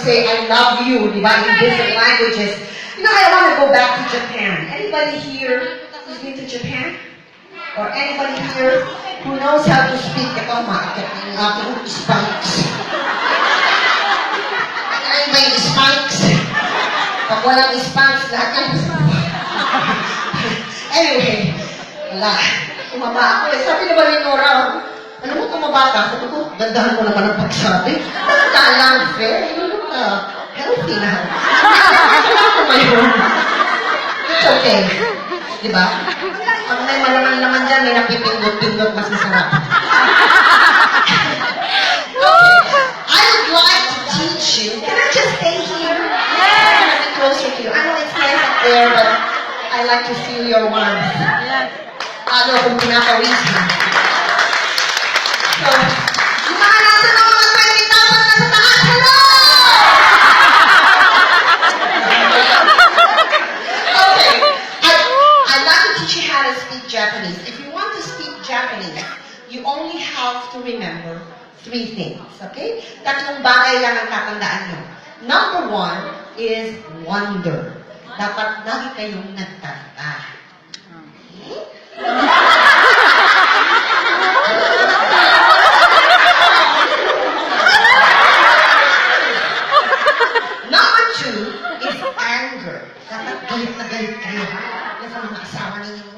Say I love you, di ba, in different languages. You know, I want to go back to Japan. Anybody here who's been to Japan? Or anybody here who knows how to speak? Ito, makakit ng aking Spanx. Ay, may Spanx. Pag walang Spanx, lahat ng Anyway, wala. Tumaba ako eh. Sabi naman ni Nora, ano mo tumaba ka? Sabi ko, gandahan mo naman ang pagsabi. Talang fair. Healthy na. Wala ko ngayon. It's okay. Diba? Pag may malaman-laman dyan, may napipindot-pindot, mas masarap. Okay. I would like to teach you. Can I just stay here? Yeah. Be closer to you. I know it's nice up there, but I like to feel your warmth. Lalo kung pinakawisan. So, yung mga nasa ng mga 20,000 na sa taas, hello! Okay. I'd like to teach you how to speak Japanese. If you want to speak Japanese, you only have to remember 3 things, okay? Tatlong bagay lang ang tatandaan nyo. Number 1 is wonder. Dapat lagi kayong nagtanda. Number 2 is anger. Dapat galit na galit kayo. Yan sa mga asawa ninyo.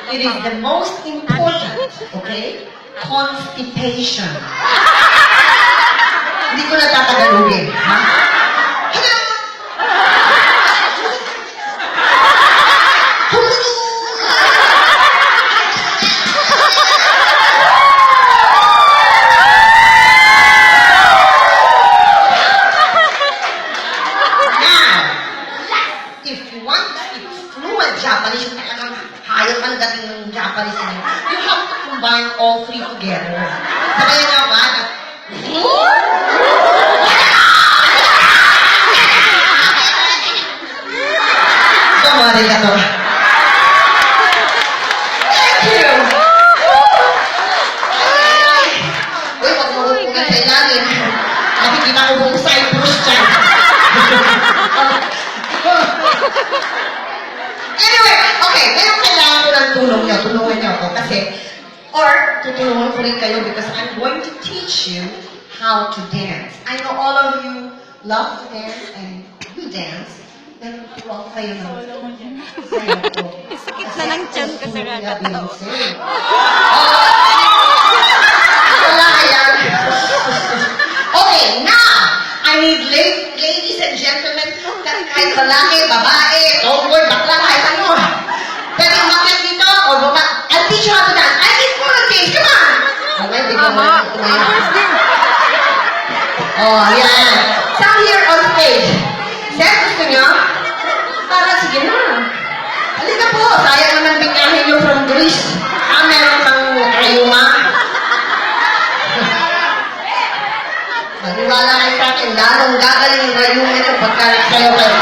It is the most important, okay? Constipation. Hindi ko na tatagalugin, ha? Japanese, yung talagang hayop ang dating ng Japanese niyo. You have to combine all 3 together. Sabay nga ba? Kumari ka to. Thank you! Uy, wag mo hupugan sa ilalim. Nakikita ko buong Cyprus dyan. Anyway, okay, ngayon kailangan ko ng tulong niyo. Tulungan niyo ako kasi, or tutulungan ko rin kayo because I'm going to teach you how to dance. I know all of you love to dance and you dance. Pero turuan ko kayo ng sayo ko. Sakit na ng tiyan kasi kakatawa. Wala yan. Okay, now, I need ladies and gentlemen, kahit lalaki, babae, tomboy, bakla, kahit ano. Pwede umakyat dito, o baba. I'll teach you how to dance. I need volunteers, come on! Okay, di ba mo? Oh, yan. Some here on stage. Sir, gusto nyo? Para, sige na. Halika po, sayang naman bigyahin nyo from Greece. Meron kang kayuma. Maniwala kayo sa akin, lalong gagaling yung rayumin ng pagkalit kayo kayo.